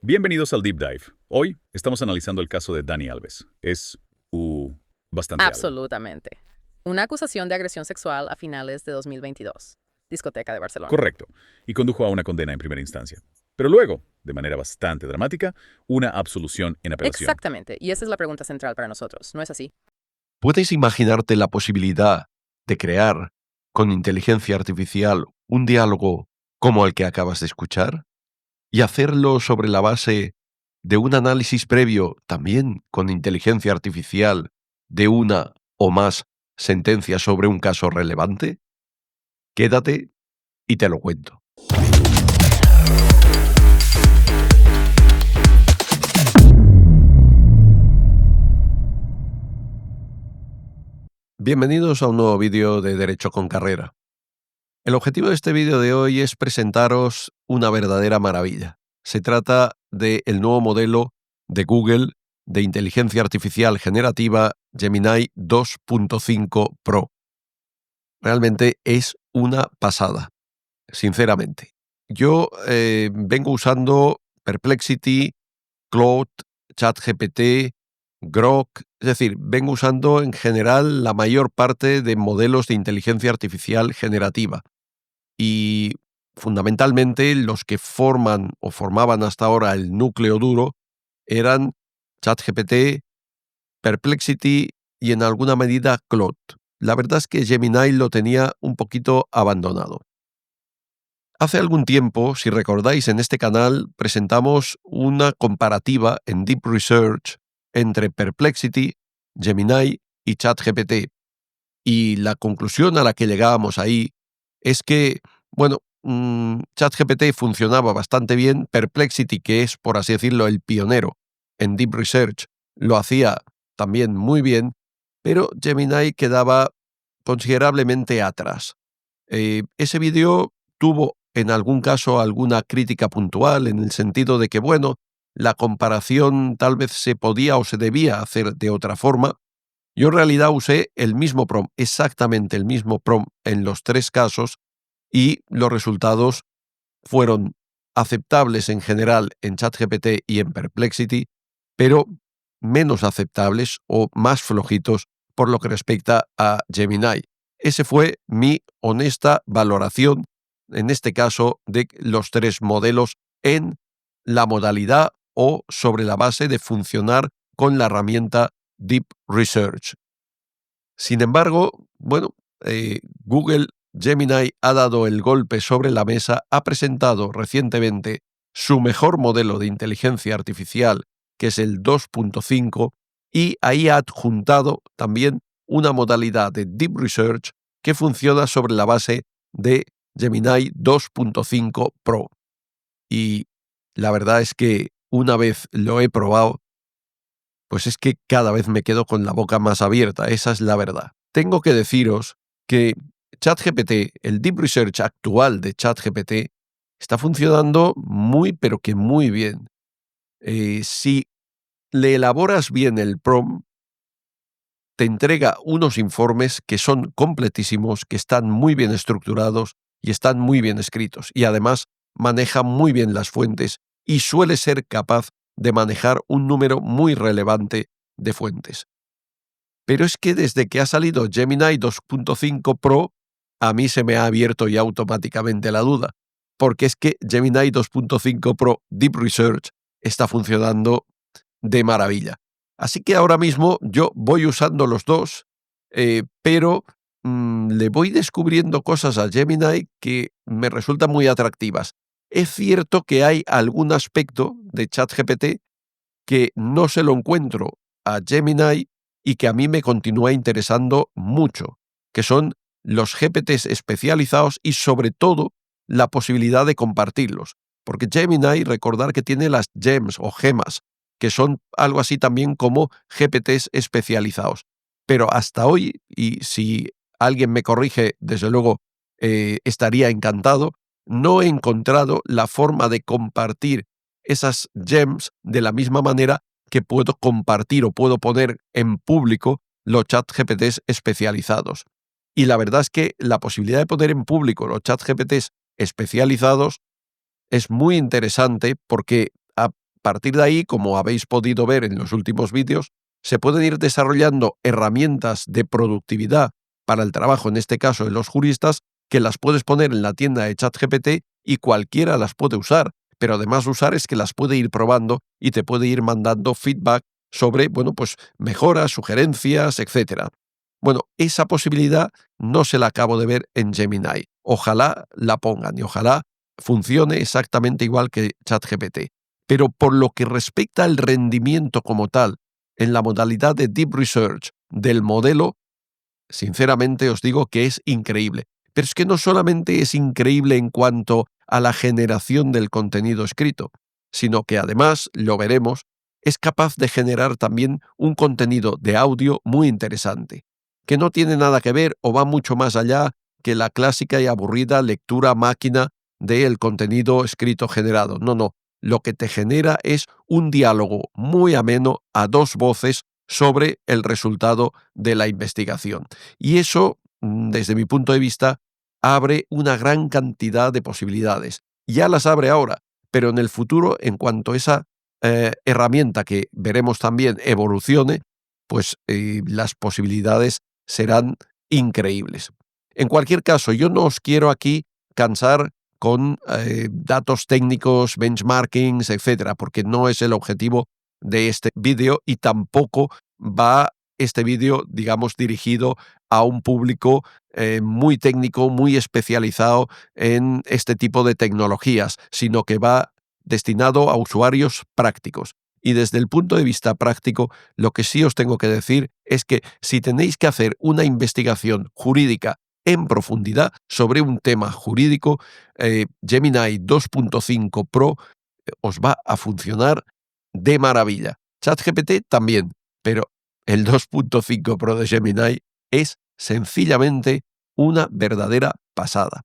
Bienvenidos al Deep Dive. Hoy estamos analizando el caso de Dani Alves. Es bastante algo. Absolutamente. Una acusación de agresión sexual a finales de 2022. Discoteca de Barcelona. Correcto. Y condujo a una condena en primera instancia. Pero luego, de manera bastante dramática, una absolución en apelación. Exactamente. Y esa es la pregunta central para nosotros, ¿no es así? ¿Puedes imaginarte la posibilidad de crear, con inteligencia artificial, un diálogo como el que acabas de escuchar? ¿Y hacerlo sobre la base de un análisis previo, también con inteligencia artificial, de una o más sentencias sobre un caso relevante? Quédate y te lo cuento. Bienvenidos a un nuevo vídeo de Derecho con Carrera. El objetivo de este vídeo de hoy es presentaros una verdadera maravilla. Se trata del nuevo modelo de Google de inteligencia artificial generativa Gemini 2.5 Pro. Realmente es una pasada, sinceramente. Yo vengo usando Perplexity, Claude, ChatGPT, Grok, es decir, vengo usando en general la mayor parte de modelos de inteligencia artificial generativa. Y fundamentalmente los que forman o formaban hasta ahora el núcleo duro eran ChatGPT, Perplexity y en alguna medida Claude. La verdad es que Gemini lo tenía un poquito abandonado. Hace algún tiempo, si recordáis, en este canal presentamos una comparativa en Deep Research entre Perplexity, Gemini y ChatGPT. Y la conclusión a la que llegábamos ahí es que, bueno, ChatGPT funcionaba bastante bien, Perplexity, que es, por así decirlo, el pionero en Deep Research, lo hacía también muy bien, pero Gemini quedaba considerablemente atrás. Ese vídeo tuvo en algún caso alguna crítica puntual en el sentido de que, bueno, la comparación tal vez se podía o se debía hacer de otra forma. Yo en realidad usé el mismo prompt, exactamente el mismo prompt en los tres casos y los resultados fueron aceptables en general en ChatGPT y en Perplexity, pero menos aceptables o más flojitos por lo que respecta a Gemini. Ese fue mi honesta valoración, en este caso, de los tres modelos en la modalidad o sobre la base de funcionar con la herramienta Deep Research. Sin embargo, bueno, Google Gemini ha dado el golpe sobre la mesa, ha presentado recientemente su mejor modelo de inteligencia artificial, que es el 2.5, y ahí ha adjuntado también una modalidad de Deep Research que funciona sobre la base de Gemini 2.5 Pro. Y la verdad es que una vez lo he probado, pues es que cada vez me quedo con la boca más abierta, esa es la verdad. Tengo que deciros que ChatGPT, el Deep Research actual de ChatGPT, está funcionando muy, pero que muy bien. Si le elaboras bien el prompt, te entrega unos informes que son completísimos, que están muy bien estructurados y están muy bien escritos. Y además maneja muy bien las fuentes y suele ser capaz de manejar un número muy relevante de fuentes. Pero es que desde que ha salido Gemini 2.5 Pro, a mí se me ha abierto ya automáticamente la duda, porque es que Gemini 2.5 Pro Deep Research está funcionando de maravilla. Así que ahora mismo yo voy usando los dos, pero le voy descubriendo cosas a Gemini que me resultan muy atractivas. Es cierto que hay algún aspecto de ChatGPT que no se lo encuentro a Gemini y que a mí me continúa interesando mucho, que son los GPTs especializados y sobre todo la posibilidad de compartirlos. Porque Gemini, recordar que tiene las gems o gemas, que son algo así también como GPTs especializados. Pero hasta hoy, y si alguien me corrige, desde luego estaría encantado, no he encontrado la forma de compartir esas gems de la misma manera que puedo compartir o puedo poner en público los chat GPTs especializados. Y la verdad es que la posibilidad de poner en público los chat GPTs especializados es muy interesante porque partir de ahí, como habéis podido ver en los últimos vídeos, se pueden ir desarrollando herramientas de productividad para el trabajo, en este caso de los juristas, que las puedes poner en la tienda de ChatGPT y cualquiera las puede usar. Pero además de usar es que las puede ir probando y te puede ir mandando feedback sobre, bueno, pues mejoras, sugerencias, etc. Bueno, esa posibilidad no se la acabo de ver en Gemini. Ojalá la pongan y ojalá funcione exactamente igual que ChatGPT. Pero por lo que respecta al rendimiento como tal, en la modalidad de Deep Research del modelo, sinceramente os digo que es increíble. Pero es que no solamente es increíble en cuanto a la generación del contenido escrito, sino que además, lo veremos, es capaz de generar también un contenido de audio muy interesante, que no tiene nada que ver o va mucho más allá que la clásica y aburrida lectura máquina del contenido escrito generado. No, no. Lo que te genera es un diálogo muy ameno a dos voces sobre el resultado de la investigación. Y eso, desde mi punto de vista, abre una gran cantidad de posibilidades. Ya las abre ahora, pero en el futuro, en cuanto a esa herramienta que veremos también evolucione, pues las posibilidades serán increíbles. En cualquier caso, yo no os quiero aquí cansar con datos técnicos, benchmarkings, etcétera, porque no es el objetivo de este vídeo y tampoco va este vídeo, digamos, dirigido a un público muy técnico, muy especializado en este tipo de tecnologías, sino que va destinado a usuarios prácticos. Y desde el punto de vista práctico, lo que sí os tengo que decir es que si tenéis que hacer una investigación jurídica en profundidad sobre un tema jurídico, Gemini 2.5 Pro os va a funcionar de maravilla. ChatGPT también, pero el 2.5 Pro de Gemini es sencillamente una verdadera pasada.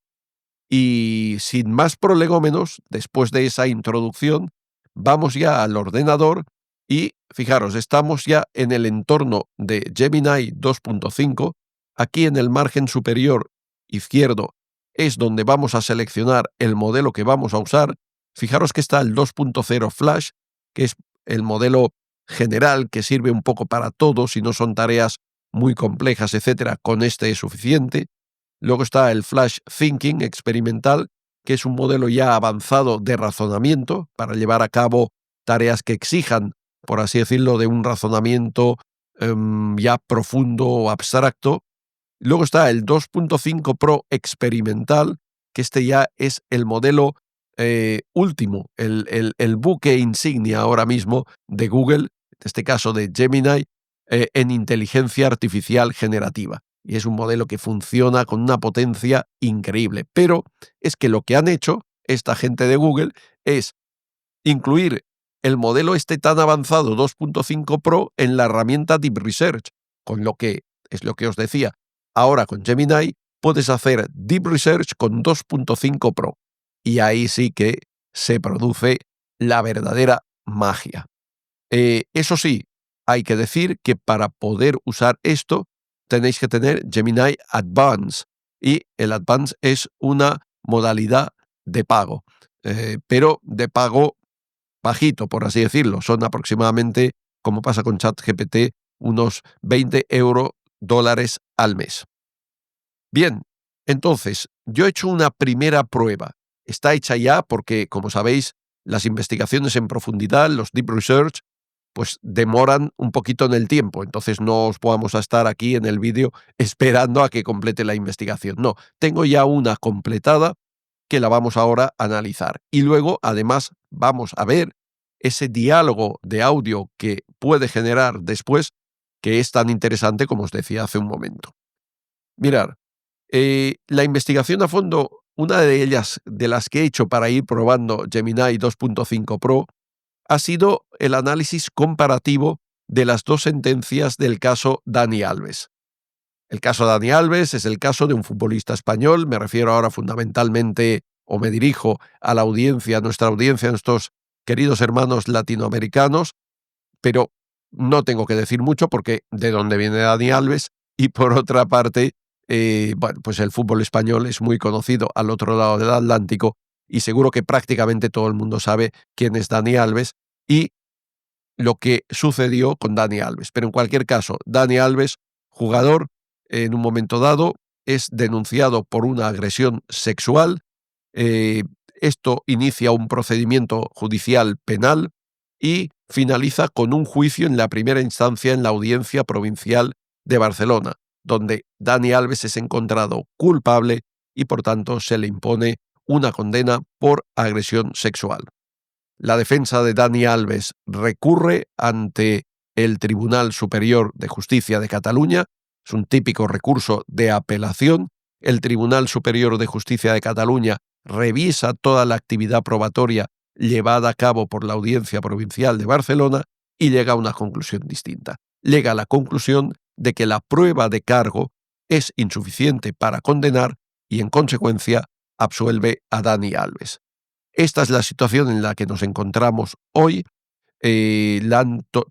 Y sin más prolegómenos, después de esa introducción, vamos ya al ordenador y fijaros, estamos ya en el entorno de Gemini 2.5. Aquí en el margen superior izquierdo es donde vamos a seleccionar el modelo que vamos a usar. Fijaros que está el 2.0 Flash, que es el modelo general que sirve un poco para todo, si no son tareas muy complejas, etcétera, con este es suficiente. Luego está el Flash Thinking experimental, que es un modelo ya avanzado de razonamiento para llevar a cabo tareas que exijan, por así decirlo, de un razonamiento ya profundo o abstracto. Luego está el 2.5 Pro experimental, que este ya es el modelo último, el buque insignia ahora mismo de Google, en este caso de Gemini, en inteligencia artificial generativa. Y es un modelo que funciona con una potencia increíble. Pero es que lo que han hecho esta gente de Google es incluir el modelo este tan avanzado 2.5 Pro en la herramienta Deep Research, con lo que, es lo que os decía, ahora con Gemini puedes hacer Deep Research con 2.5 Pro. Y ahí sí que se produce la verdadera magia. Eso sí, hay que decir que para poder usar esto tenéis que tener Gemini Advance y el Advance es una modalidad de pago, pero de pago bajito, por así decirlo. Son aproximadamente, como pasa con ChatGPT, unos 20 dólares al mes. Bien, entonces, yo he hecho una primera prueba. Está hecha ya porque, como sabéis, las investigaciones en profundidad, los Deep Research, pues demoran un poquito en el tiempo, entonces no os podamos estar aquí en el vídeo esperando a que complete la investigación. No, tengo ya una completada que la vamos ahora a analizar. Y luego, además, vamos a ver ese diálogo de audio que puede generar después, que es tan interesante como os decía hace un momento. Mirad, la investigación a fondo, una de ellas, de las que he hecho para ir probando Gemini 2.5 Pro, ha sido el análisis comparativo de las dos sentencias del caso Dani Alves. El caso Dani Alves es el caso de un futbolista español, me refiero ahora fundamentalmente, o me dirijo a la audiencia, a nuestra audiencia, a nuestros queridos hermanos latinoamericanos, pero no tengo que decir mucho porque de dónde viene Dani Alves y por otra parte, bueno, pues el fútbol español es muy conocido al otro lado del Atlántico y seguro que prácticamente todo el mundo sabe quién es Dani Alves, y lo que sucedió con Dani Alves. Pero en cualquier caso, Dani Alves, jugador, en un momento dado es denunciado por una agresión sexual. Esto inicia un procedimiento judicial penal y finaliza con un juicio en la primera instancia en la Audiencia Provincial de Barcelona, donde Dani Alves es encontrado culpable y por tanto se le impone una condena por agresión sexual. La defensa de Dani Alves recurre ante el Tribunal Superior de Justicia de Cataluña. Es un típico recurso de apelación. El Tribunal Superior de Justicia de Cataluña revisa toda la actividad probatoria llevada a cabo por la Audiencia Provincial de Barcelona y llega a una conclusión distinta. Llega a la conclusión de que la prueba de cargo es insuficiente para condenar y, en consecuencia, absuelve a Dani Alves. Esta es la situación en la que nos encontramos hoy.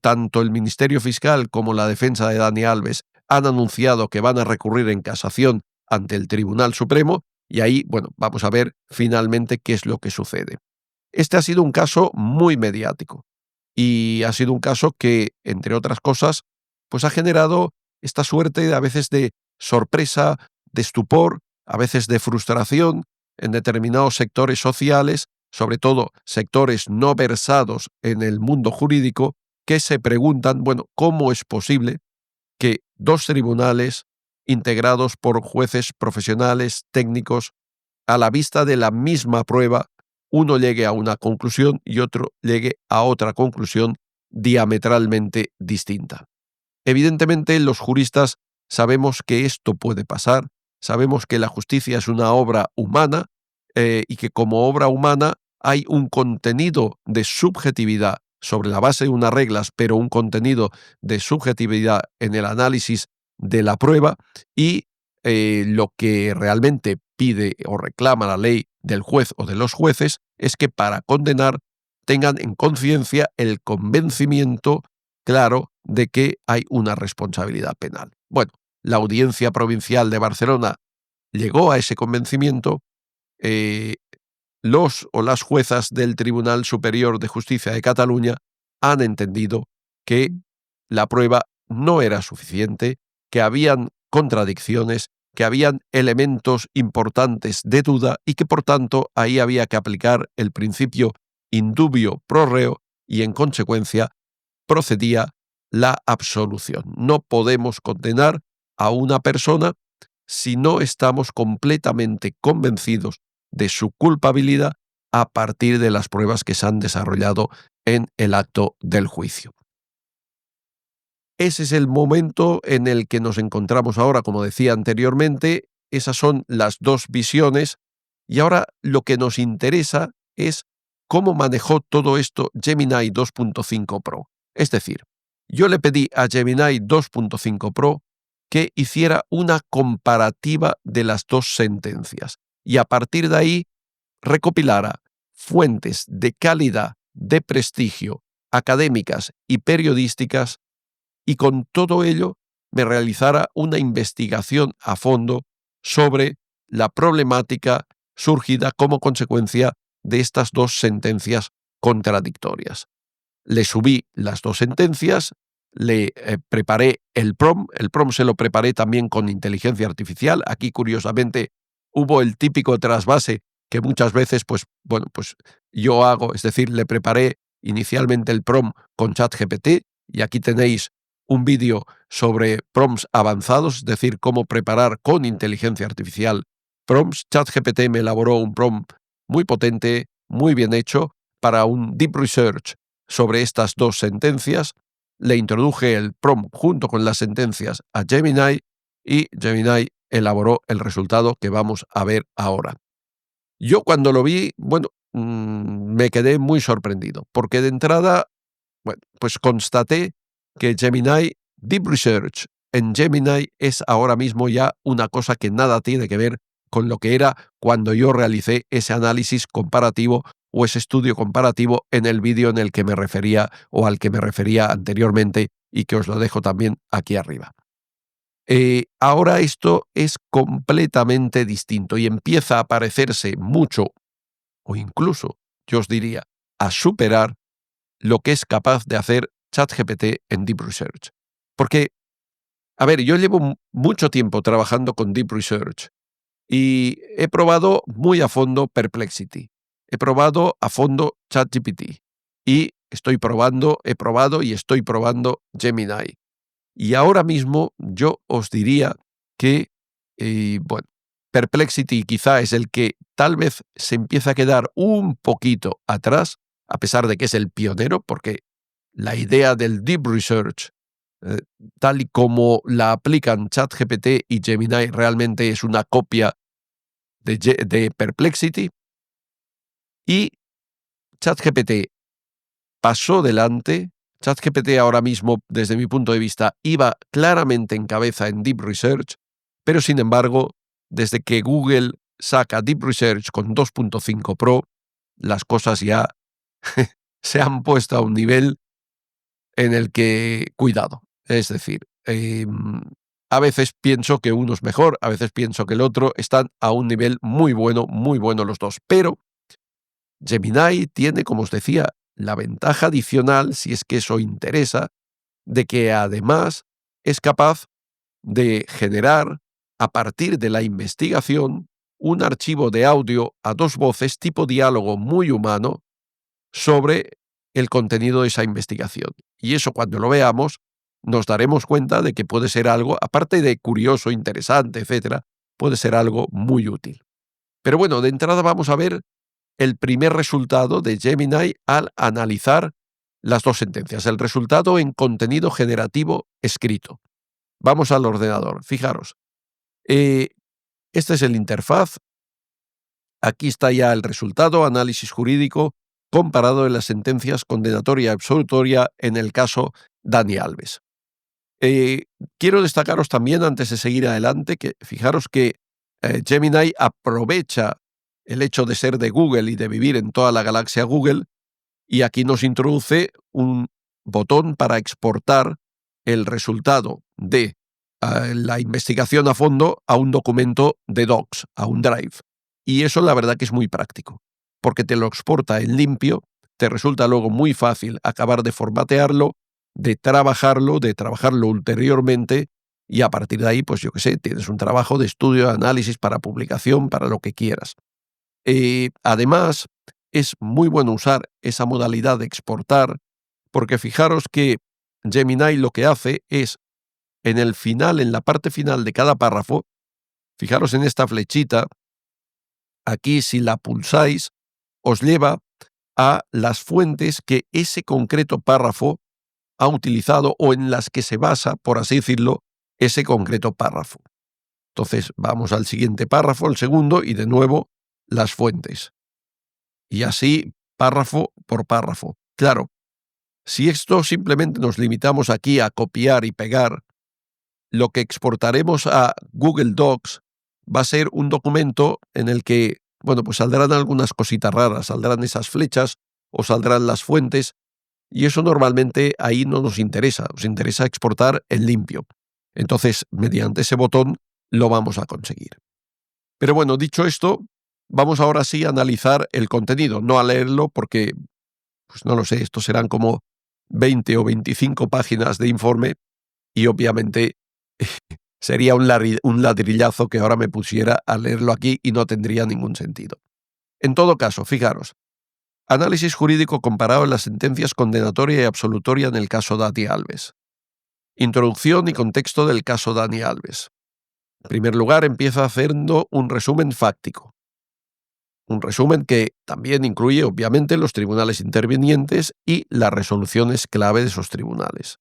Tanto el Ministerio Fiscal como la defensa de Dani Alves han anunciado que van a recurrir en casación ante el Tribunal Supremo y ahí, bueno, vamos a ver finalmente qué es lo que sucede. Este ha sido un caso muy mediático y ha sido un caso que, entre otras cosas, pues ha generado esta suerte a veces de sorpresa, de estupor, a veces de frustración en determinados sectores sociales, sobre todo sectores no versados en el mundo jurídico, que se preguntan, bueno, ¿cómo es posible que dos tribunales integrados por jueces profesionales, técnicos, a la vista de la misma prueba, uno llegue a una conclusión y otro llegue a otra conclusión diametralmente distinta? Evidentemente, los juristas sabemos que esto puede pasar, sabemos que la justicia es una obra humana y que como obra humana hay un contenido de subjetividad sobre la base de unas reglas, pero un contenido de subjetividad en el análisis de la prueba y lo que realmente pide o reclama la ley del juez o de los jueces es que para condenar tengan en conciencia el convencimiento claro de que hay una responsabilidad penal. Bueno, la Audiencia Provincial de Barcelona llegó a ese convencimiento. Los o las juezas del Tribunal Superior de Justicia de Cataluña han entendido que la prueba no era suficiente, que habían contradicciones, que habían elementos importantes de duda y que por tanto ahí había que aplicar el principio in dubio pro reo y en consecuencia procedía la absolución. No podemos condenar a una persona si no estamos completamente convencidos de su culpabilidad a partir de las pruebas que se han desarrollado en el acto del juicio. Ese es el momento en el que nos encontramos ahora, como decía anteriormente. Esas son las dos visiones y ahora lo que nos interesa es cómo manejó todo esto Gemini 2.5 Pro. Es decir, yo le pedí a Gemini 2.5 Pro que hiciera una comparativa de las dos sentencias y a partir de ahí recopilara fuentes de calidad, de prestigio, académicas y periodísticas y con todo ello me realizara una investigación a fondo sobre la problemática surgida como consecuencia de estas dos sentencias contradictorias. Le subí las dos sentencias, le preparé el prompt se lo preparé también con inteligencia artificial. Aquí, curiosamente, hubo el típico trasvase que muchas veces, pues yo hago, es decir, le preparé inicialmente el prompt con ChatGPT y aquí tenéis un vídeo sobre prompts avanzados, es decir, cómo preparar con inteligencia artificial prompts. ChatGPT me elaboró un prompt muy potente, muy bien hecho, para un deep research sobre estas dos sentencias. Le introduje el prompt junto con las sentencias a Gemini y Gemini elaboró el resultado que vamos a ver ahora. Yo cuando lo vi, me quedé muy sorprendido, porque de entrada, pues constaté que Gemini, Deep Research en Gemini es ahora mismo ya una cosa que nada tiene que ver con lo que era cuando yo realicé ese análisis comparativo o ese estudio comparativo en el vídeo en el que me refería o al que me refería anteriormente y que os lo dejo también aquí arriba. Ahora esto es completamente distinto y empieza a parecerse mucho o incluso, yo os diría, a superar lo que es capaz de hacer ChatGPT en Deep Research. Porque, a ver, yo llevo mucho tiempo trabajando con Deep Research y he probado muy a fondo Perplexity. He probado a fondo ChatGPT. Y he probado y estoy probando Gemini. Y ahora mismo yo os diría que, bueno, Perplexity quizá es el que tal vez se empieza a quedar un poquito atrás, a pesar de que es el pionero, porque la idea del Deep Research, eh, tal y como la aplican ChatGPT y Gemini, realmente es una copia de Perplexity. Y ChatGPT pasó delante. ChatGPT ahora mismo, desde mi punto de vista, iba claramente en cabeza en Deep Research, pero sin embargo, desde que Google saca Deep Research con 2.5 Pro, las cosas ya se han puesto a un nivel en el que, cuidado, es decir, a veces pienso que uno es mejor, a veces pienso que el otro, están a un nivel muy bueno los dos, pero Gemini tiene, como os decía, la ventaja adicional, si es que eso interesa, de que además es capaz de generar, a partir de la investigación, un archivo de audio a dos voces tipo diálogo muy humano sobre el contenido de esa investigación. Y eso, cuando lo veamos, nos daremos cuenta de que puede ser algo, aparte de curioso, interesante, etcétera, puede ser algo muy útil. Pero bueno, de entrada vamos a ver el primer resultado de Gemini al analizar las dos sentencias, el resultado en contenido generativo escrito. Vamos al ordenador, fijaros. Esta es el interfaz. Aquí está ya el resultado, análisis jurídico comparado de las sentencias condenatoria y absolutoria en el caso Dani Alves. Quiero destacaros también, antes de seguir adelante, que fijaros que Gemini aprovecha el hecho de ser de Google y de vivir en toda la galaxia Google, y aquí nos introduce un botón para exportar el resultado de la investigación a fondo a un documento de Docs, a un Drive. Y eso la verdad que es muy práctico, porque te lo exporta en limpio, te resulta luego muy fácil acabar de formatearlo, de trabajarlo ulteriormente, y a partir de ahí, pues yo qué sé, tienes un trabajo de estudio, de análisis, para publicación, para lo que quieras. Además, es muy bueno usar esa modalidad de exportar, porque fijaros que Gemini lo que hace es, en el final, en la parte final de cada párrafo, fijaros en esta flechita, aquí si la pulsáis, os lleva a las fuentes que ese concreto párrafo ha utilizado o en las que se basa, por así decirlo, ese concreto párrafo. Entonces vamos al siguiente párrafo, el segundo, y de nuevo las fuentes. Y así párrafo por párrafo. Claro, si esto simplemente nos limitamos aquí a copiar y pegar, lo que exportaremos a Google Docs va a ser un documento en el que, bueno, pues saldrán algunas cositas raras, saldrán esas flechas o saldrán las fuentes, y eso normalmente ahí no nos interesa, nos interesa exportar en limpio. Entonces, mediante ese botón lo vamos a conseguir. Pero bueno, dicho esto, vamos ahora sí a analizar el contenido, no a leerlo porque, pues no lo sé, estos serán como 20 o 25 páginas de informe y obviamente sería un ladrillazo que ahora me pusiera a leerlo aquí y no tendría ningún sentido. En todo caso, fijaros, análisis jurídico comparado en las sentencias condenatoria y absolutoria en el caso Dani Alves. Introducción y contexto del caso Dani Alves. En primer lugar, empieza haciendo un resumen fáctico. Un resumen que también incluye, obviamente, los tribunales intervinientes y las resoluciones clave de esos tribunales.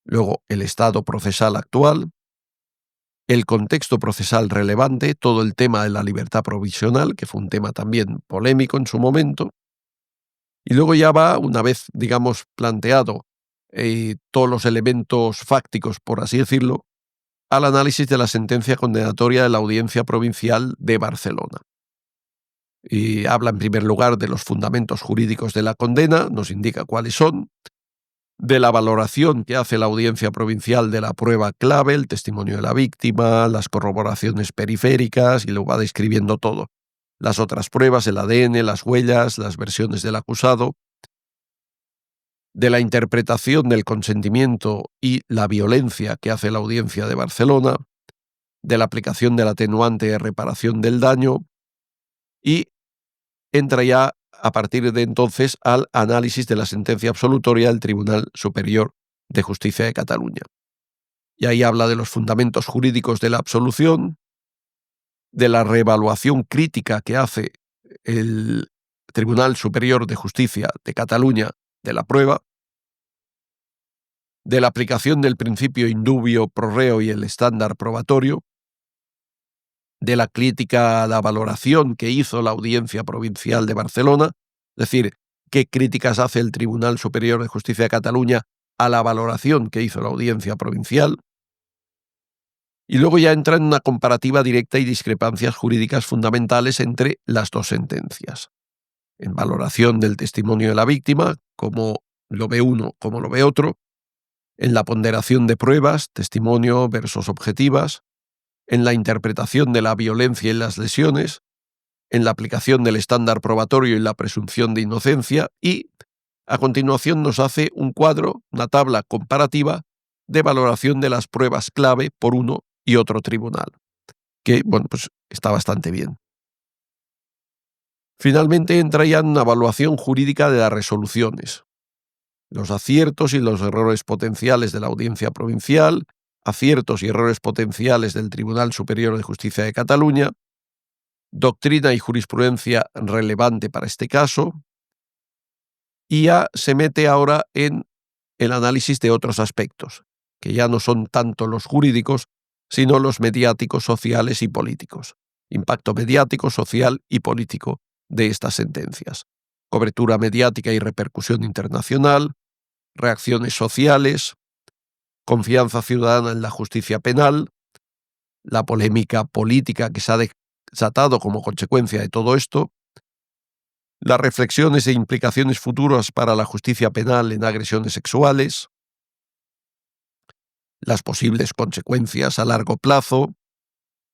Luego, el estado procesal actual, el contexto procesal relevante, todo el tema de la libertad provisional, que fue un tema también polémico en su momento. Y luego ya va, una vez, digamos, planteado todos los elementos fácticos, por así decirlo, al análisis de la sentencia condenatoria de la Audiencia Provincial de Barcelona. Y habla en primer lugar de los fundamentos jurídicos de la condena, nos indica cuáles son, de la valoración que hace la Audiencia Provincial de la prueba clave, el testimonio de la víctima, las corroboraciones periféricas, y lo va describiendo todo. Las otras pruebas, el ADN, las huellas, las versiones del acusado. de la interpretación del consentimiento y la violencia que hace la Audiencia de Barcelona, de la aplicación del atenuante de reparación del daño, y entra ya a partir de entonces al análisis de la sentencia absolutoria del Tribunal Superior de Justicia de Cataluña. Y ahí habla de los fundamentos jurídicos de la absolución, de la reevaluación crítica que hace el Tribunal Superior de Justicia de Cataluña de la prueba, de la aplicación del principio indubio pro reo y el estándar probatorio, de la crítica a la valoración que hizo la Audiencia Provincial de Barcelona, es decir, qué críticas hace el Tribunal Superior de Justicia de Cataluña a la valoración que hizo la Audiencia Provincial, y luego ya entra en una comparativa directa y discrepancias jurídicas fundamentales entre las dos sentencias, en valoración del testimonio de la víctima, como lo ve uno, como lo ve otro, en la ponderación de pruebas, testimonio versus objetivas, en la interpretación de la violencia y las lesiones, en la aplicación del estándar probatorio y la presunción de inocencia, y a continuación nos hace un cuadro, una tabla comparativa de valoración de las pruebas clave por uno y otro tribunal, que, bueno, pues está bastante bien. Finalmente entra ya en una evaluación jurídica de las resoluciones, los aciertos y los errores potenciales de la Audiencia Provincial, aciertos y errores potenciales del Tribunal Superior de Justicia de Cataluña, doctrina y jurisprudencia relevante para este caso, y ya se mete ahora en el análisis de otros aspectos, que ya no son tanto los jurídicos, sino los mediáticos, sociales y políticos. Impacto mediático, social y político de estas sentencias. Cobertura mediática y repercusión internacional, reacciones sociales, confianza ciudadana en la justicia penal, la polémica política que se ha desatado como consecuencia de todo esto, las reflexiones e implicaciones futuras para la justicia penal en agresiones sexuales, las posibles consecuencias a largo plazo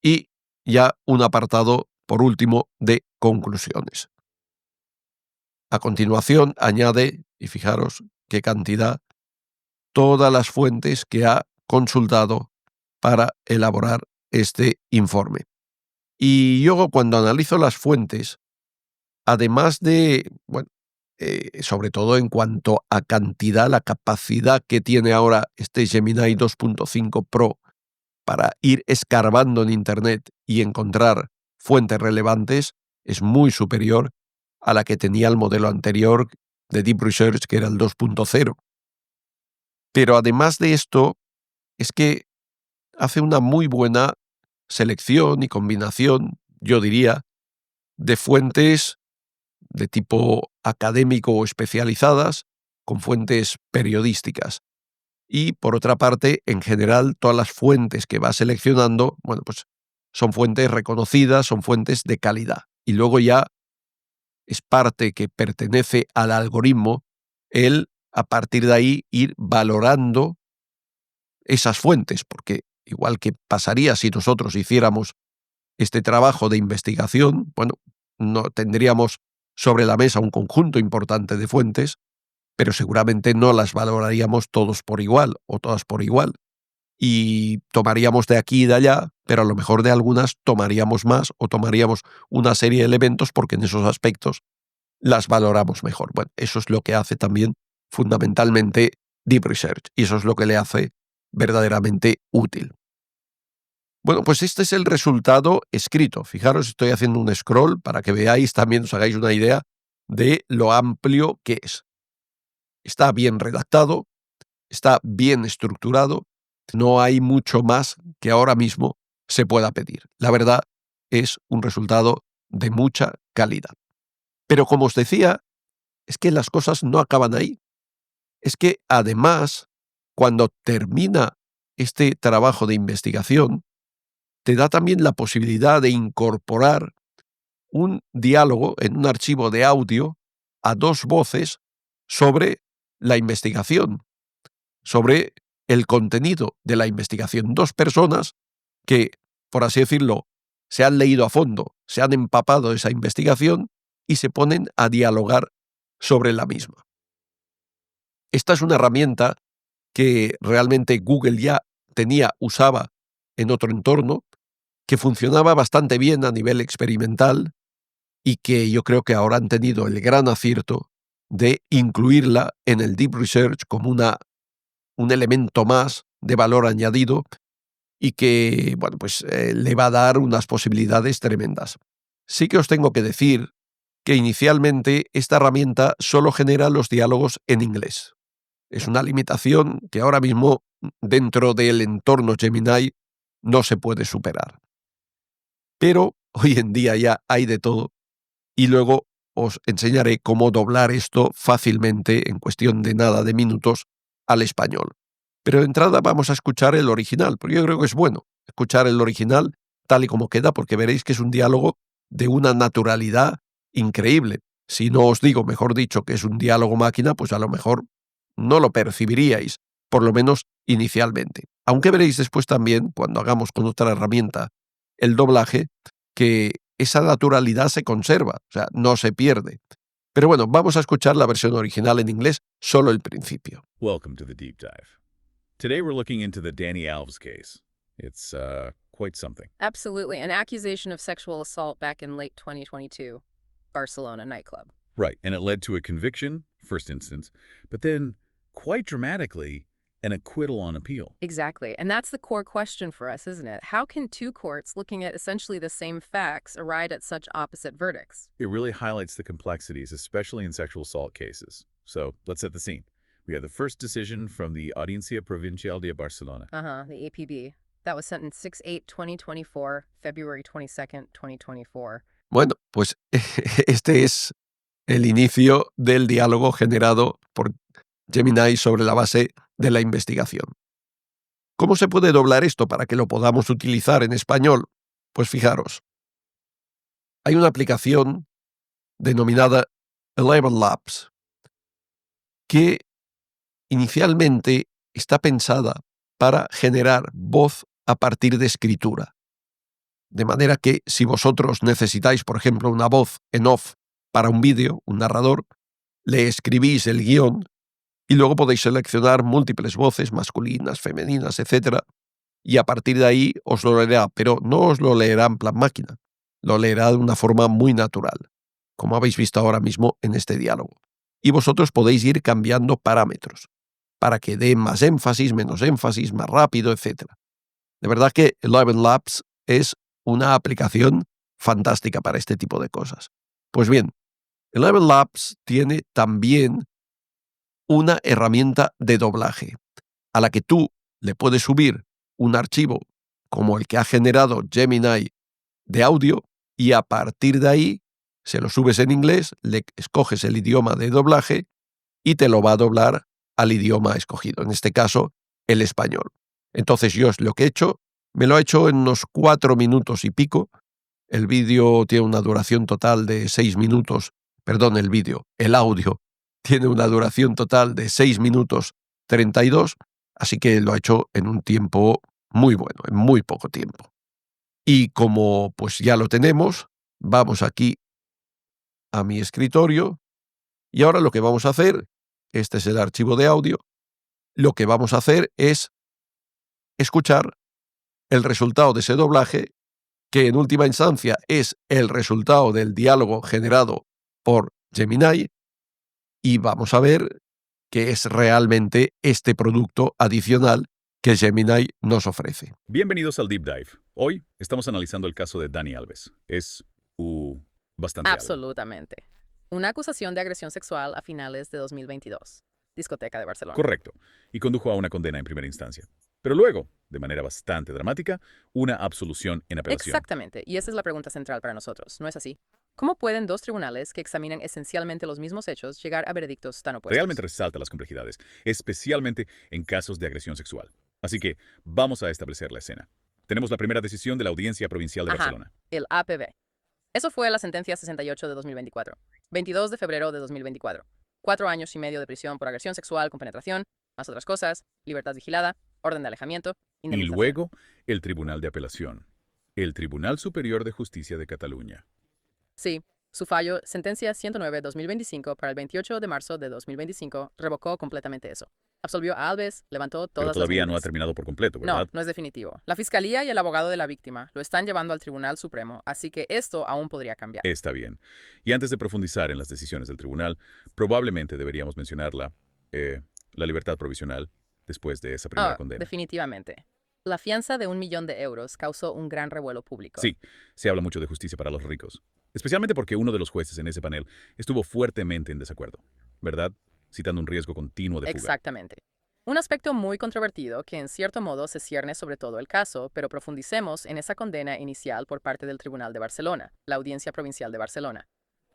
y ya un apartado, por último, de conclusiones. A continuación añade, y fijaros qué cantidad, todas las fuentes que ha consultado para elaborar este informe. Y yo cuando analizo las fuentes, además de, bueno, sobre todo en cuanto a cantidad, la capacidad que tiene ahora este Gemini 2.5 Pro para ir escarbando en Internet y encontrar fuentes relevantes, es muy superior a la que tenía el modelo anterior de Deep Research, que era el 2.0. Pero además de esto, es que hace una muy buena selección y combinación, yo diría, de fuentes de tipo académico o especializadas con fuentes periodísticas. Y por otra parte, en general, todas las fuentes que va seleccionando, bueno, pues son fuentes reconocidas, son fuentes de calidad. Y luego ya es parte que pertenece al algoritmo el, a partir de ahí, ir valorando esas fuentes, porque igual que pasaría si nosotros hiciéramos este trabajo de investigación, bueno, no tendríamos sobre la mesa un conjunto importante de fuentes, pero seguramente no las valoraríamos todos por igual o todas por igual. Y tomaríamos de aquí y de allá, pero a lo mejor de algunas tomaríamos más o tomaríamos una serie de elementos porque en esos aspectos las valoramos mejor. Bueno, eso es lo que hace también fundamentalmente Deep Research y eso es lo que le hace verdaderamente útil. Bueno, pues este es el resultado escrito. Fijaros, estoy haciendo un scroll para que veáis, también os hagáis una idea de lo amplio que es. Está bien redactado, está bien estructurado, no hay mucho más que ahora mismo se pueda pedir. La verdad es un resultado de mucha calidad. Pero como os decía, es que las cosas no acaban ahí. Es que además, cuando termina este trabajo de investigación, te da también la posibilidad de incorporar un diálogo en un archivo de audio a dos voces sobre la investigación, sobre el contenido de la investigación. Dos personas que, por así decirlo, se han leído a fondo, se han empapado de esa investigación y se ponen a dialogar sobre la misma. Esta es una herramienta que realmente Google ya usaba en otro entorno, que funcionaba bastante bien a nivel experimental y que yo creo que ahora han tenido el gran acierto de incluirla en el Deep Research como un elemento más de valor añadido y que, bueno, pues le va a dar unas posibilidades tremendas. Sí que os tengo que decir que inicialmente esta herramienta solo genera los diálogos en inglés. Es una limitación que ahora mismo dentro del entorno Gemini no se puede superar. Pero hoy en día ya hay de todo y luego os enseñaré cómo doblar esto fácilmente en cuestión de nada de minutos al español. Pero de entrada vamos a escuchar el original, porque yo creo que es bueno escuchar el original tal y como queda, porque veréis que es un diálogo de una naturalidad increíble. Si no os digo, mejor dicho, que es un diálogo máquina, pues a lo mejor no lo percibiríais, por lo menos inicialmente. Aunque veréis después también, cuando hagamos con otra herramienta el doblaje, que esa naturalidad se conserva, o sea, no se pierde. Pero bueno, vamos a escuchar la versión original en inglés, solo el principio. Welcome to the deep dive. Today we're looking into the Danny Alves case. It's quite something. Absolutely. An accusation of sexual assault back in late 2022, Barcelona nightclub. Right, and it led to a conviction, first instance, but then, quite dramatically, an acquittal on appeal. Exactly. And that's the core question for us, isn't it? How can two courts looking at essentially the same facts arrive at such opposite verdicts? It really highlights the complexities, especially in sexual assault cases. So, let's set the scene. We have the first decision from the Audiencia Provincial de Barcelona. The APB. That was sent in 6/8/2024, February 22nd, 2024. Bueno, pues este es el inicio del diálogo generado por Gemini sobre la base de la investigación. ¿Cómo se puede doblar esto para que lo podamos utilizar en español? Pues fijaros, hay una aplicación denominada Eleven Labs que inicialmente está pensada para generar voz a partir de escritura. De manera que si vosotros necesitáis, por ejemplo, una voz en off para un vídeo, un narrador, le escribís el guión y luego podéis seleccionar múltiples voces, masculinas, femeninas, etc. Y a partir de ahí os lo leerá, pero no os lo leerá en plan máquina, lo leerá de una forma muy natural, como habéis visto ahora mismo en este diálogo. Y vosotros podéis ir cambiando parámetros para que dé más énfasis, menos énfasis, más rápido, etc. De verdad que Eleven Labs es una aplicación fantástica para este tipo de cosas. Pues bien, Eleven Labs tiene también una herramienta de doblaje a la que tú le puedes subir un archivo como el que ha generado Gemini de audio y a partir de ahí se lo subes en inglés, le escoges el idioma de doblaje y te lo va a doblar al idioma escogido, en este caso el español. Entonces yo lo que he hecho, me lo he hecho en unos 4 minutos y pico. El vídeo tiene una duración total de 6 minutos, perdón, el audio tiene una duración total de 6 minutos 32, así que lo ha hecho en un tiempo muy bueno, en muy poco tiempo. Y como pues ya lo tenemos, vamos aquí a mi escritorio y ahora lo que vamos a hacer, este es el archivo de audio, lo que vamos a hacer es escuchar el resultado de ese doblaje, que en última instancia es el resultado del diálogo generado por Gemini, y vamos a ver qué es realmente este producto adicional que Gemini nos ofrece. Bienvenidos al Deep Dive. Hoy estamos analizando el caso de Danny Alves. Es bastante algo. Absolutamente. Una acusación de agresión sexual a finales de 2022. Discoteca de Barcelona. Correcto. Y condujo a una condena en primera instancia. Pero luego, de manera bastante dramática, una absolución en apelación. Exactamente. Y esa es la pregunta central para nosotros, ¿no es así? ¿Cómo pueden dos tribunales que examinan esencialmente los mismos hechos llegar a veredictos tan opuestos? Realmente resalta las complejidades, especialmente en casos de agresión sexual. Así que vamos a establecer la escena. Tenemos la primera decisión de la Audiencia Provincial de Barcelona. El APB. Eso fue la sentencia 68 de 2024. 22 de febrero de 2024. 4 años y medio de prisión por agresión sexual con penetración, más otras cosas, libertad vigilada, orden de alejamiento, Y indemnización. luego, el Tribunal de Apelación. El Tribunal Superior de Justicia de Cataluña. Sí, Su fallo, sentencia 109-2025 para el 28 de marzo de 2025, revocó completamente eso. Absolvió a Alves, levantó Pero todas las todavía no ha medidas. terminado por completo, No, ¿verdad? no es definitivo. La fiscalía y el abogado de la víctima lo están llevando al Tribunal Supremo, así que esto aún podría cambiar. Está bien. Y antes de profundizar en las decisiones del tribunal, probablemente deberíamos mencionar la libertad provisional después de esa primera condena. Definitivamente. La fianza de 1 millón de euros causó un gran revuelo público. Sí, se habla mucho de justicia para los ricos, especialmente porque uno de los jueces en ese panel estuvo fuertemente en desacuerdo, ¿verdad? Citando un riesgo continuo de fuga. Exactamente. Un aspecto muy controvertido que en cierto modo se cierne sobre todo el caso, pero profundicemos en esa condena inicial por parte del Tribunal de Barcelona, la Audiencia Provincial de Barcelona.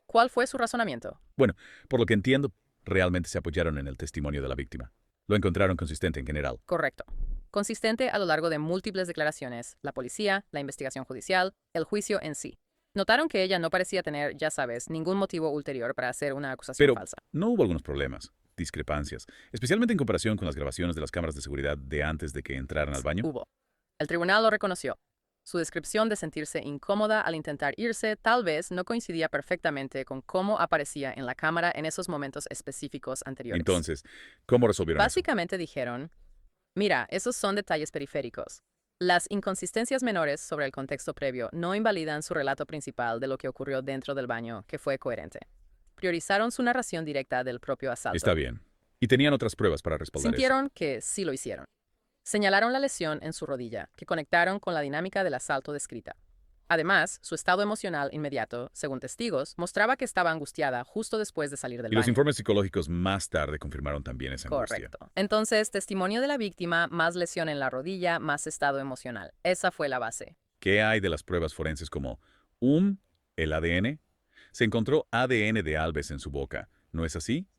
¿Cuál fue su razonamiento? Bueno, por lo que entiendo, realmente se apoyaron en el testimonio de la víctima. Lo encontraron consistente en general. Correcto. Consistente a lo largo de múltiples declaraciones, la policía, la investigación judicial, el juicio en sí. Notaron que ella no parecía tener, ya sabes, ningún motivo ulterior para hacer una acusación Pero falsa. no hubo algunos problemas, discrepancias, especialmente en comparación con las grabaciones de las cámaras de seguridad de antes de que entraran al baño. Hubo. El tribunal lo reconoció. Su descripción de sentirse incómoda al intentar irse tal vez no coincidía perfectamente con cómo aparecía en la cámara en esos momentos específicos anteriores. Entonces, ¿cómo resolvieron eso? Básicamente dijeron, mira, esos son detalles periféricos. Las inconsistencias menores sobre el contexto previo no invalidan su relato principal de lo que ocurrió dentro del baño, que fue coherente. Priorizaron su narración directa del propio asalto. Está bien. Y tenían otras pruebas para respaldar Sintieron que sí lo hicieron. Señalaron la lesión en su rodilla, que conectaron con la dinámica del asalto descrita. Además, su estado emocional inmediato, según testigos, mostraba que estaba angustiada justo después de salir del eso. Y los baño. informes psicológicos más tarde confirmaron también esa angustia. Correcto. Entonces, testimonio de la víctima, más lesión en la rodilla, más estado emocional. Esa fue la base. ¿Qué hay de las pruebas forenses como el ADN? Se encontró ADN de Alves en su boca, ¿no es así?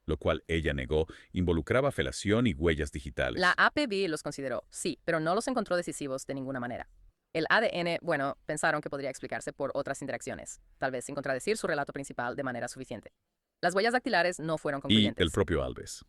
Lo cual ella negó, involucraba felación y huellas digitales. La APB los consideró, sí, pero no los encontró decisivos de ninguna manera. El ADN, bueno, pensaron que podría explicarse por otras interacciones, tal vez sin contradecir su relato principal de manera suficiente. Las huellas dactilares no fueron Y concluyentes. el propio Alves.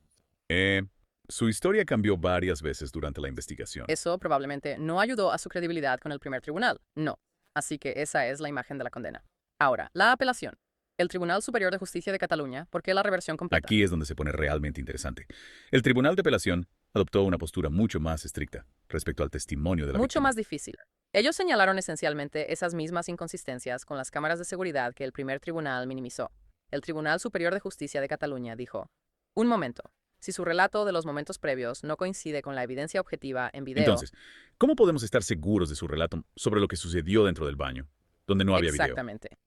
Su historia cambió varias veces durante la investigación. Eso probablemente no ayudó a su credibilidad con el primer tribunal, no. Así que esa es la imagen de la condena. Ahora, la apelación. El Tribunal Superior de Justicia de Cataluña, ¿por qué la reversión completa? Aquí es donde se pone realmente interesante. El Tribunal de Apelación adoptó una postura mucho más estricta respecto al testimonio de la Mucho víctima. más difícil. Ellos señalaron esencialmente esas mismas inconsistencias con las cámaras de seguridad que el primer tribunal minimizó. El Tribunal Superior de Justicia de Cataluña dijo, un momento, si su relato de los momentos previos no coincide con la evidencia objetiva en video... Entonces, ¿cómo podemos estar seguros de su relato sobre lo que sucedió dentro del baño, donde no había video? Exactamente.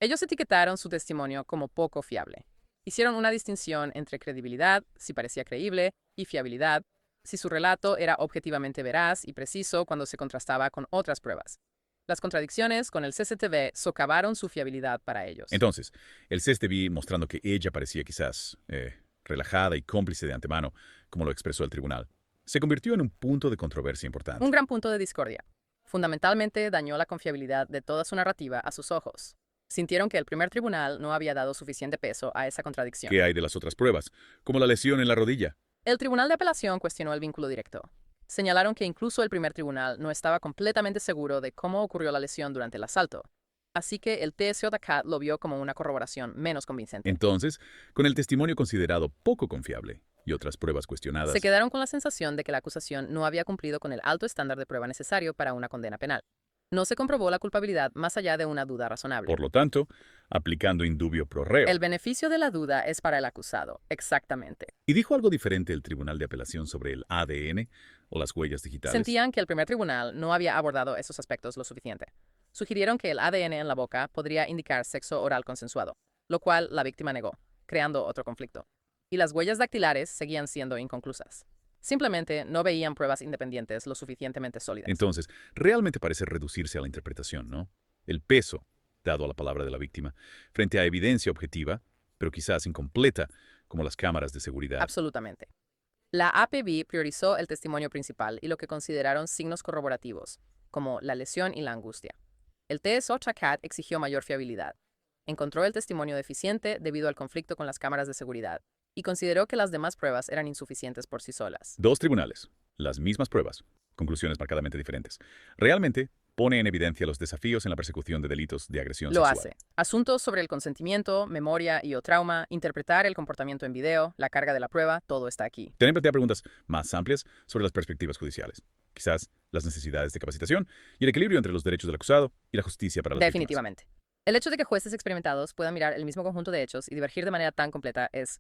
Ellos etiquetaron su testimonio como poco fiable. Hicieron una distinción entre credibilidad, si parecía creíble, y fiabilidad, si su relato era objetivamente veraz y preciso cuando se contrastaba con otras pruebas. Las contradicciones con el CCTV socavaron su fiabilidad para ellos. Entonces, el CSTV mostrando que ella parecía quizás relajada y cómplice de antemano, como lo expresó el tribunal, se convirtió en un punto de controversia importante. Un gran punto de discordia. Fundamentalmente dañó la confiabilidad de toda su narrativa a sus ojos. Sintieron que el primer tribunal no había dado suficiente peso a esa contradicción. ¿Qué hay de las otras pruebas, como la lesión en la rodilla? El Tribunal de Apelación cuestionó el vínculo directo. Señalaron que incluso el primer tribunal no estaba completamente seguro de cómo ocurrió la lesión durante el asalto. Así que el TSJCAT lo vio como una corroboración menos convincente. Entonces, con el testimonio considerado poco confiable y otras pruebas cuestionadas, Se quedaron con la sensación de que la acusación no había cumplido con el alto estándar de prueba necesario para una condena penal. No se comprobó la culpabilidad más allá de una duda razonable. por lo tanto, aplicando indubio pro reo. El beneficio de la duda es para el acusado, exactamente. ¿Y dijo algo diferente el Tribunal de Apelación sobre el ADN o las huellas digitales? Sentían que el primer tribunal no había abordado esos aspectos lo suficiente. Sugirieron que el ADN en la boca podría indicar sexo oral consensuado, lo cual la víctima negó, creando otro conflicto. Y las huellas dactilares seguían siendo inconclusas. Simplemente no veían pruebas independientes lo suficientemente sólidas. Entonces, realmente parece reducirse a la interpretación, ¿no? El peso dado a la palabra de la víctima frente a evidencia objetiva, pero quizás incompleta, como las cámaras de seguridad. Absolutamente. La APB priorizó el testimonio principal y lo que consideraron signos corroborativos, como la lesión y la angustia. El TSJCAT exigió mayor fiabilidad. Encontró el testimonio deficiente debido al conflicto con las cámaras de seguridad y consideró que las demás pruebas eran insuficientes por sí solas. Dos tribunales, las mismas pruebas, conclusiones marcadamente diferentes. Realmente, Pone en evidencia los desafíos en la persecución de delitos de agresión Lo sexual. hace. Asuntos sobre el consentimiento, memoria y o trauma, interpretar el comportamiento en video, la carga de la prueba, todo está aquí. También plantea preguntas más amplias sobre las perspectivas judiciales, quizás las necesidades de capacitación y el equilibrio entre los derechos del acusado y la justicia para las víctimas. Definitivamente. El hecho de que jueces experimentados puedan mirar el mismo conjunto de hechos y divergir de manera tan completa es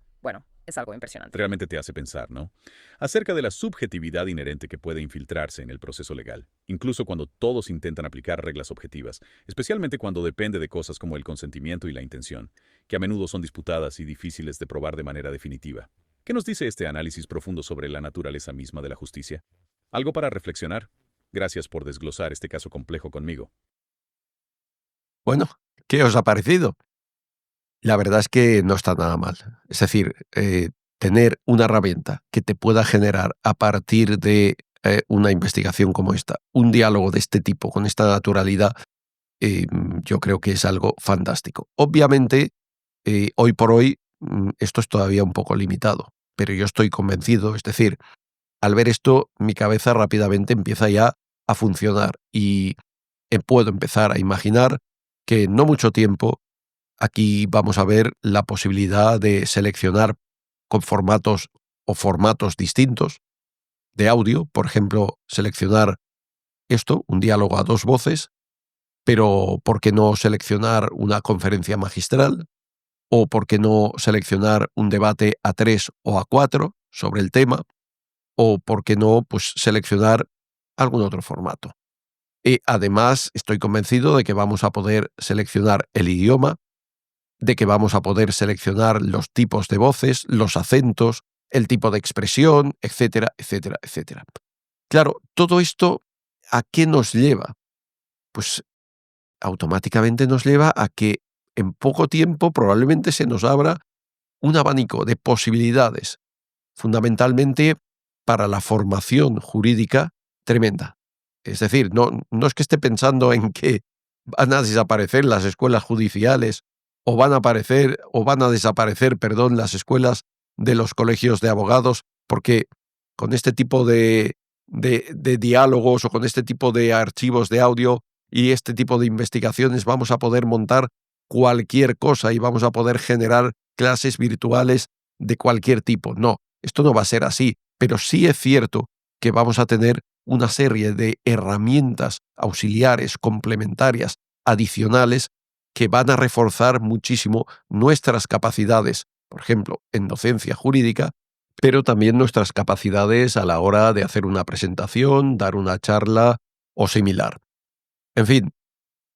algo impresionante. Realmente te hace pensar, ¿no? Acerca de la subjetividad inherente que puede infiltrarse en el proceso legal, incluso cuando todos intentan aplicar reglas objetivas, especialmente cuando depende de cosas como el consentimiento y la intención, que a menudo son disputadas y difíciles de probar de manera definitiva. ¿Qué nos dice este análisis profundo sobre la naturaleza misma de la justicia? Algo para reflexionar. Gracias por desglosar este caso complejo conmigo. Bueno, ¿qué os ha parecido? La verdad es que no está nada mal. Es decir, tener una herramienta que te pueda generar a partir de una investigación como esta, un diálogo de este tipo, con esta naturalidad, yo creo que es algo fantástico. Obviamente, hoy por hoy, esto es todavía un poco limitado, pero yo estoy convencido, es decir, al ver esto, mi cabeza rápidamente empieza ya a funcionar y puedo empezar a imaginar que en no mucho tiempo aquí vamos a ver la posibilidad de seleccionar con formatos o formatos distintos de audio, por ejemplo, seleccionar esto, un diálogo a dos voces, pero ¿por qué no seleccionar una conferencia magistral? ¿O por qué no seleccionar un debate a 3 o a 4 sobre el tema? ¿O por qué no, pues, seleccionar algún otro formato? Y además estoy convencido de que vamos a poder seleccionar el idioma, de que vamos a poder seleccionar los tipos de voces, los acentos, el tipo de expresión, etcétera, etcétera, etcétera. Claro, todo esto, ¿a qué nos lleva? Pues automáticamente nos lleva a que en poco tiempo probablemente se nos abra un abanico de posibilidades, fundamentalmente para la formación jurídica tremenda. Es decir, no es que esté pensando en que van a desaparecer las escuelas judiciales o van a desaparecer, perdón, las escuelas de los colegios de abogados, porque con este tipo de diálogos o con este tipo de archivos de audio y este tipo de investigaciones vamos a poder montar cualquier cosa y vamos a poder generar clases virtuales de cualquier tipo. No, esto no va a ser así, pero sí es cierto que vamos a tener una serie de herramientas auxiliares, complementarias, adicionales, que van a reforzar muchísimo nuestras capacidades, por ejemplo, en docencia jurídica, pero también nuestras capacidades a la hora de hacer una presentación, dar una charla o similar. En fin,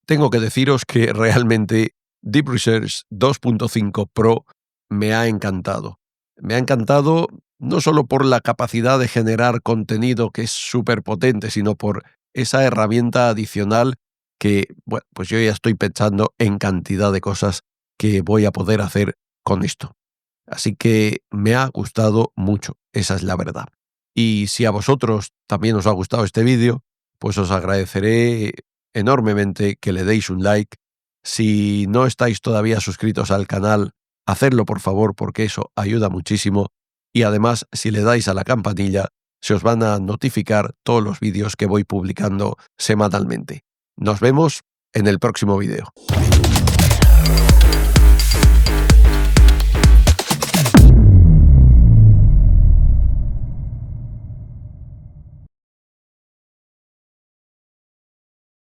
tengo que deciros que realmente Deep Research 2.5 Pro me ha encantado. Me ha encantado no solo por la capacidad de generar contenido que es súper potente, sino por esa herramienta adicional que, bueno, pues yo ya estoy pensando en cantidad de cosas que voy a poder hacer con esto. Así que me ha gustado mucho, esa es la verdad. Y si a vosotros también os ha gustado este vídeo, pues os agradeceré enormemente que le deis un like. Si no estáis todavía suscritos al canal, hacedlo por favor porque eso ayuda muchísimo. Y además, si le dais a la campanilla, se os van a notificar todos los vídeos que voy publicando semanalmente. Nos vemos en el próximo vídeo.